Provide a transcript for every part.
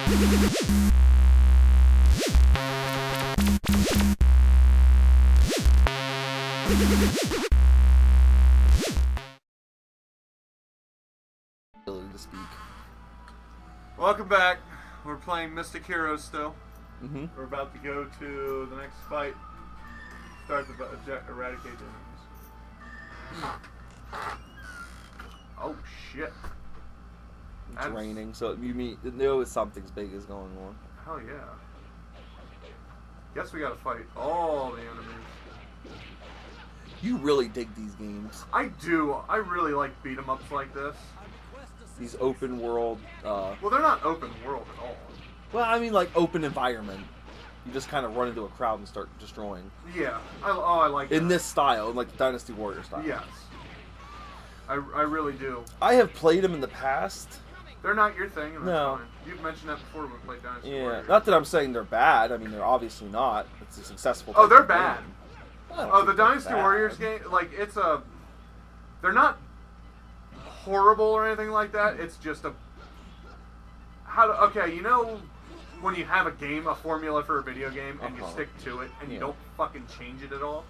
To speak. Welcome back. We're playing Mystic Heroes still. Mm-hmm. We're about to go to the next fight. Start the eradicate enemies. Oh shit! It's raining, so you know something's big is going on. Hell yeah! Guess we gotta fight all the enemies. You really dig these games. I do. I really like beat 'em ups like this. These open world. Well, they're not open world at all. Well, I mean, like open environment. You just kind of run into a crowd and start destroying. Yeah. I like that. In this style, like the Dynasty Warrior style. Yes. I really do. I have played them in the past. They're not your thing, and that's No. fine. You've mentioned that before when we played Dynasty Yeah. Warriors. Not that I'm saying they're bad. I mean, they're obviously not. It's a successful. Oh, type they're of bad. game. I don't Oh, think the they're Dynasty bad. Warriors game, like, it's a... They're not horrible or anything like that. It's just a... Okay, you know when you have a game, a formula for a video game, and you stick to it, and you don't fucking change it at all?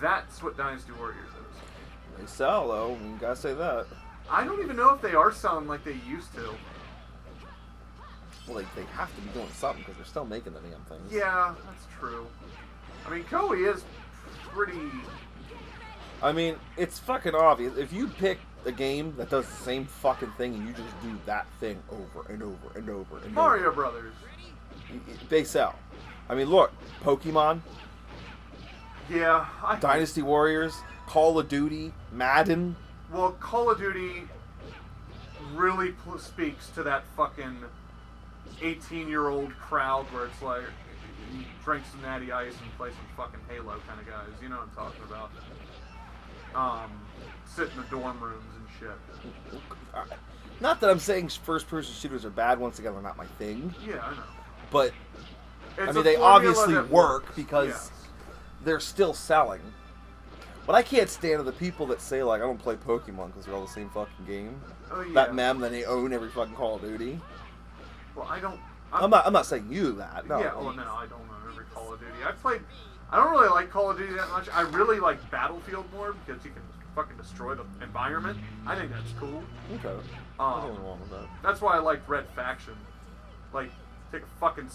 That's what Dynasty Warriors is. They sell, though. I mean, you gotta say that. I don't even know if they are selling like they used to. Well, they have to be doing something because they're still making the damn things. Yeah, that's true. I mean, Koei is pretty... I mean, it's fucking obvious. If you pick a game that does the same fucking thing and you just do that thing over and over and over and Mario over, Brothers. they sell. I mean, look, Pokemon, Yeah. Dynasty Warriors, Call of Duty, Madden. Well, Call of Duty really speaks to that fucking 18-year-old crowd where it's like, you drink some Natty Ice and play some fucking Halo kind of guys. You know what I'm talking about. Sit in the dorm rooms and shit. Not that I'm saying first-person shooters are bad. Once again, they're not my thing. Yeah, I know. But, It's I a mean, they formula obviously that work works. because Yes. they're still selling. But I can't stand the people that say, like, I don't play Pokemon because they're all the same fucking game. Oh, yeah. That meme that they own every fucking Call of Duty. Well, I'm not saying you that. No. Yeah, well, no, I don't know every Call of Duty. I don't really like Call of Duty that much. I really like Battlefield more because you can fucking destroy the environment. I think that's cool. Okay. Nothing wrong with that. That's why I liked Red Faction. Like, take a fucking...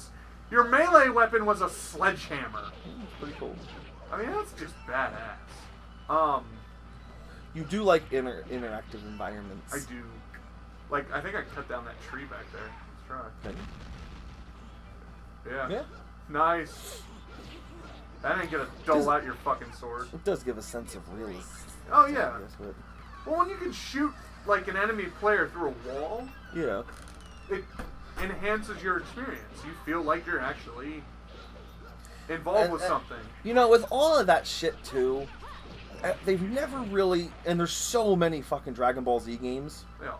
Your melee weapon was a sledgehammer. It's pretty cool. I mean, that's just badass. You do like interactive environments. I do. Like, I think I cut down that tree back there. Let's try. Okay. Yeah. Yeah. Nice. That ain't gonna dull out your fucking sword. It does give a sense of realism. Oh, yeah. I guess, but Well, when you can shoot, like, an enemy player through a wall, yeah. it enhances your experience. You feel like you're actually involved with something. You know, with all of that shit, too, they've never really... And there's so many fucking Dragon Ball Z games. Yeah.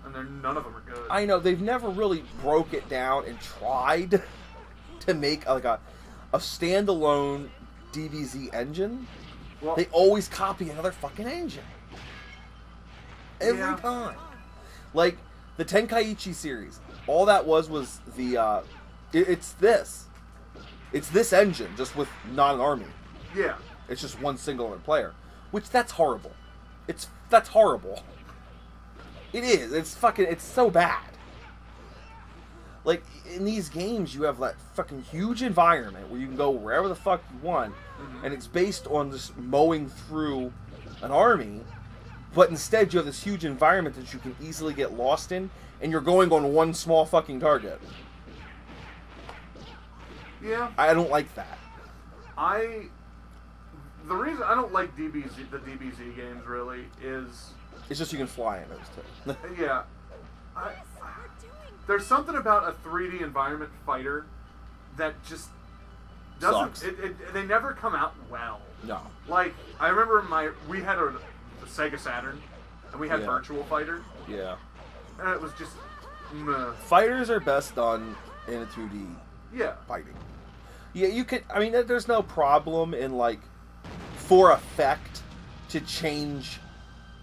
And none of them are good. I know, they've never really broke it down and tried to make, like, a standalone DBZ engine. Well, They always copy another fucking engine. Every time. Like, the Tenkaichi series. All that was the, it's this. It's this engine, just with not an army. yeah. It's just one single player. Which, that's horrible. That's horrible. It is. It's so bad. Like, in these games, you have that fucking huge environment where you can go wherever the fuck you want, and it's based on just mowing through an army, but instead you have this huge environment that you can easily get lost in, and you're going on one small fucking target. Yeah. I don't like that. The reason I don't like the DBZ games really is... It's just you can fly in those too. Yeah. There's something about a 3D environment fighter that just doesn't... Sucks. They never come out well. No. Like, I remember we had a Sega Saturn, and we had Yeah. Virtual Fighter, Yeah. and it was just... meh. Fighters are best done in a 2D Yeah. fighting. Yeah, you could... I mean, there's no problem in, like, for effect to change...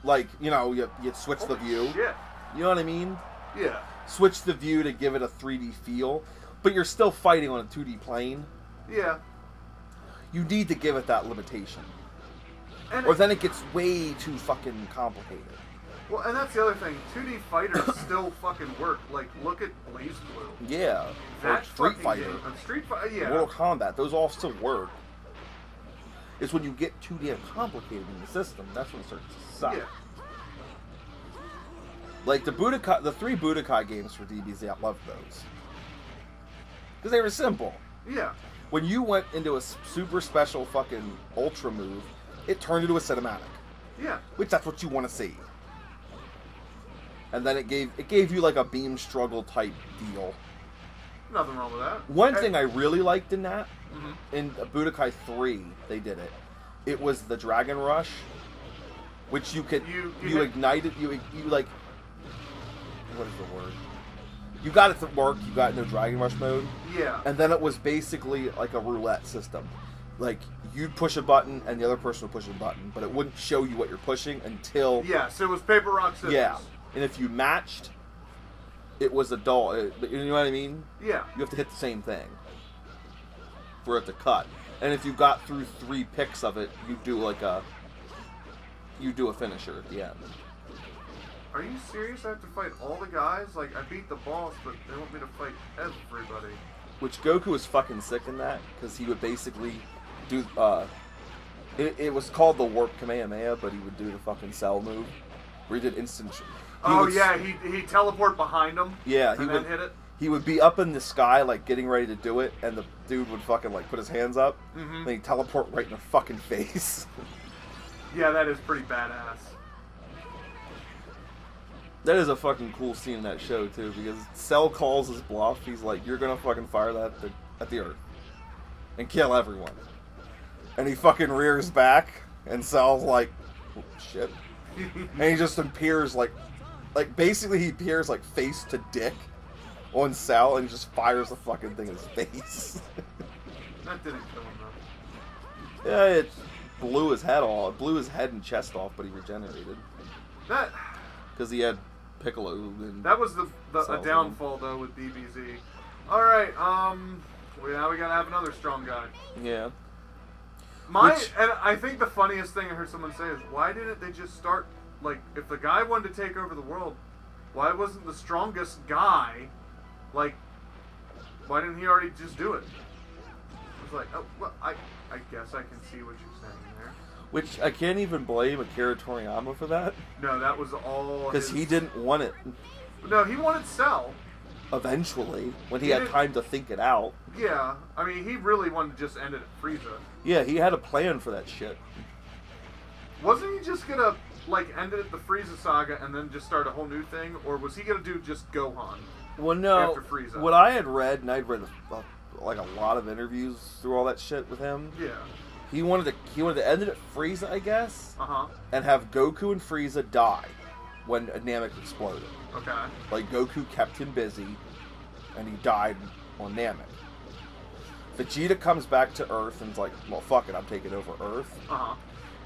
Like, you know, you switch the view. Shit. You know what I mean? Yeah. switch the view to give it a 3D feel, but you're still fighting on a 2D plane. Yeah. You need to give it that limitation. And Or then it gets way too fucking complicated. Well, and that's the other thing. 2D fighters still fucking work. Like, look at BlazBlue. Yeah. Or That Street fucking Fighter. game- Street Fighter, yeah. Mortal Kombat. Those all still work. It's when you get too damn complicated in the system, that's when it starts to suck. Yeah. Like the 3 Budokai games for DBZ, I loved those. Because they were simple. Yeah. When you went into a super special fucking ultra move, it turned into a cinematic. Yeah. Which that's what you want to see. And then it gave you like a beam struggle type deal. Nothing wrong with that. One thing I really liked in that, Mm-hmm. in Budokai 3, they did it. It was the Dragon Rush, which you could you ignited you like what is the word? You got it to work. You got into Dragon Rush mode, Yeah. and then it was basically like a roulette system. Like you'd push a button and the other person would push a button, but it wouldn't show you what you're pushing until Yeah, so it was paper, rock, scissors. yeah. And if you matched, it was a doll. You know what I mean? Yeah. You have to hit the same thing for it to cut. And if you got through 3 picks of it, you do a finisher at the end. Are you serious? I have to fight all the guys? Like, I beat the boss, but they want me to fight everybody. Which Goku was fucking sick in that, because he would basically do, it was called the Warp Kamehameha, but he would do the fucking Cell move, where he did instant... He teleport behind him. Yeah, and then hit it. He would be up in the sky, like, getting ready to do it, and the dude would fucking, like, put his hands up, Mm-hmm. then he'd teleport right in the fucking face. Yeah, that is pretty badass. That is a fucking cool scene in that show, too, because Cell calls his bluff. He's like, you're gonna fucking fire that at the Earth. And kill everyone. And he fucking rears back, and Cell's like, oh, shit. And he just appears like basically he appears like face to dick on Cell, and he just fires the fucking thing in his face. That didn't kill him, though. Yeah, it blew his head off. It blew his head and chest off, but he regenerated. That Because he had Piccolo. And was a Cell's downfall, though, with DBZ. Alright, now we gotta have another strong guy. Yeah. And I think the funniest thing I heard someone say is, why didn't they just start, like, if the guy wanted to take over the world, why wasn't the strongest guy, like, why didn't he already just do it? I was like, oh, well, I guess I can see what you're saying there. Which I can't even blame Akira Toriyama for that. No, that was all Because he didn't want it. No, he wanted Cell. Eventually, when he He had didn't- time to think it out. Yeah, I mean, he really wanted to just end it at Frieza. Yeah, he had a plan for that shit. Wasn't he just gonna, like, end it at the Frieza saga and then just start a whole new thing? Or was he gonna do just Gohan? Well, no. After Frieza. What I had read, and I'd read like a lot of interviews through all that shit with him. Yeah. He wanted to end it at Frieza, I guess, Uh-huh. and have Goku and Frieza die when Namek exploded. Okay. Like Goku kept him busy, and he died on Namek. Vegeta comes back to Earth and's like, well, fuck it, I'm taking over Earth. Uh-huh.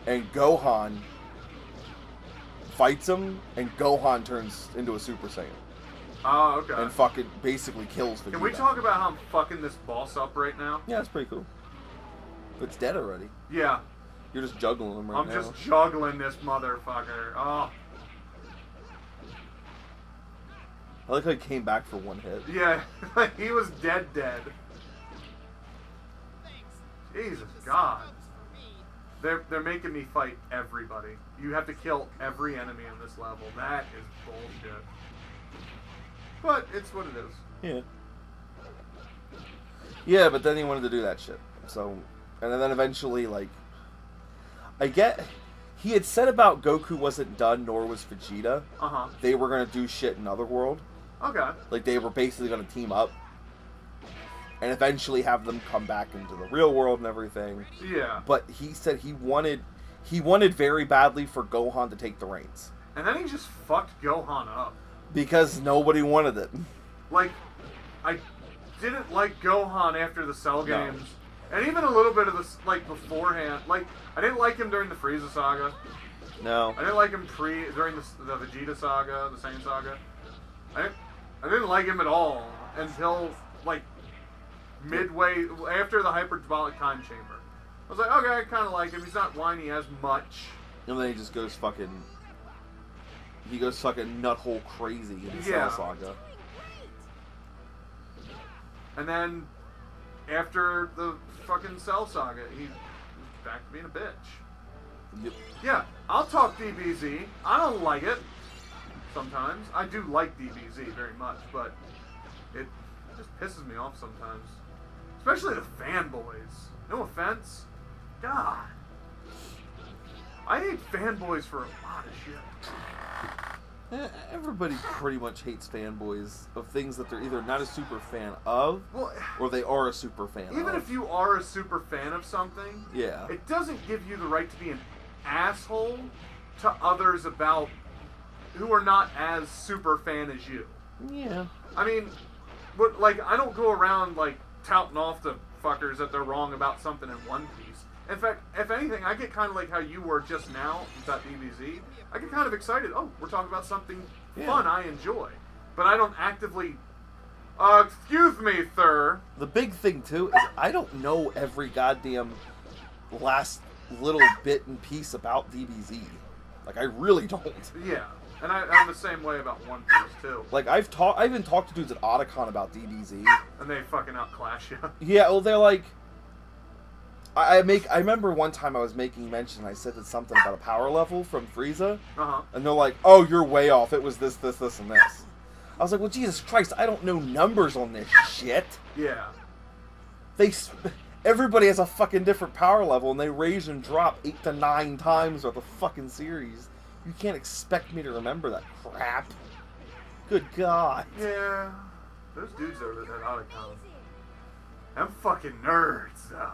And Gohan fights him, and Gohan turns into a Super Saiyan. Oh, okay. And fucking basically kills Vegeta. Can we talk about how I'm fucking this boss up right now? Yeah, it's pretty cool. It's dead already. Yeah. You're just juggling him right I'm now. just juggling this motherfucker. Oh. I like how he came back for one hit. Yeah. He was dead. Jesus God. They're making me fight everybody. You have to kill every enemy in this level. That is bullshit. But it's what it is. Yeah. Yeah, but then he wanted to do that shit. So, and then eventually, like, he had said about Goku wasn't done, nor was Vegeta. Uh-huh. They were gonna do shit in Otherworld. Okay. Like, they were basically gonna team up. And eventually have them come back into the real world and everything. Yeah. But he said he wanted very badly for Gohan to take the reins. And then he just fucked Gohan up. Because nobody wanted it. Like, I didn't like Gohan after the Cell No. games. And even a little bit of this, like, beforehand. Like, I didn't like him during the Frieza saga. No. I didn't like him during the Vegeta saga, the Saiyan saga. I didn't like him at all until, like, midway, after the Hyperbolic Time Chamber. I was like, okay, I kind of like him. He's not whiny as much. And then he just goes fucking... He goes fucking nuthole crazy in the Yeah. Cell Saga. And then, after the fucking Cell Saga, he's back to being a bitch. Yep. Yeah, I'll talk DBZ. I don't like it. Sometimes. I do like DBZ very much, but it just pisses me off sometimes. Especially the fanboys. No offense. God. I hate fanboys for a lot of shit. Everybody pretty much hates fanboys of things that they're either not a super fan of, Well, or they are a super fan of. even if you are a super fan of something, Yeah. it doesn't give you the right to be an asshole to others about who are not as super fan as you. Yeah. I mean, but like, I don't go around like touting off to fuckers that they're wrong about something in One Piece. In fact, if anything, I get kind of like how you were just now with that DBZ. I get kind of excited. Oh, we're talking about something fun I enjoy, but I don't actively. Excuse me, sir. The big thing, too, is I don't know every goddamn last little bit and piece about DBZ. Like, I really don't. Yeah, and I'm the same way about One Piece too. Like, I've even talked to dudes at Otakon about DBZ. And they fucking outclass you. Yeah, well, they're like... I remember one time I was making mention, I said something about a power level from Frieza, Uh-huh. and they're like, oh, you're way off, it was this, this, this, and this. I was like, well, Jesus Christ, I don't know numbers on this shit. Yeah. Everybody has a fucking different power level, and they raise and drop 8 to 9 times throughout the fucking series. You can't expect me to remember that crap. Good God. Yeah. Those dudes over there at Otakon. Them fucking nerds, though.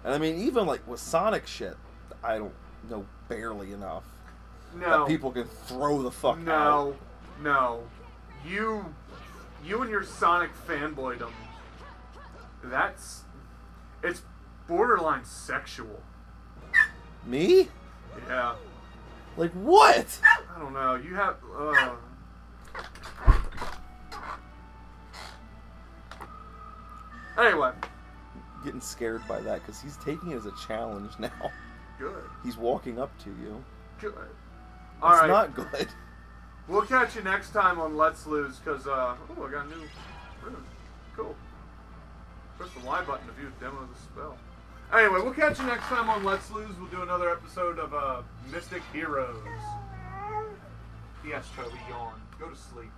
And I mean, even like with Sonic shit, I don't know barely enough. No. That people can throw the fuck out. No. You and your Sonic fanboydom. It's borderline sexual. Me? Yeah. Like what? I don't know. You have. Anyway. Getting scared by that because he's taking it as a challenge now. Good. He's walking up to you. Good. That's All right. not good. We'll catch you next time on Let's Lose, because, I got a new rune. Cool. Press the Y button to view a demo of the spell. Anyway, we'll catch you next time on Let's Lose. We'll do another episode of Mystic Heroes. Yes, Toby, yawn. Go to sleep.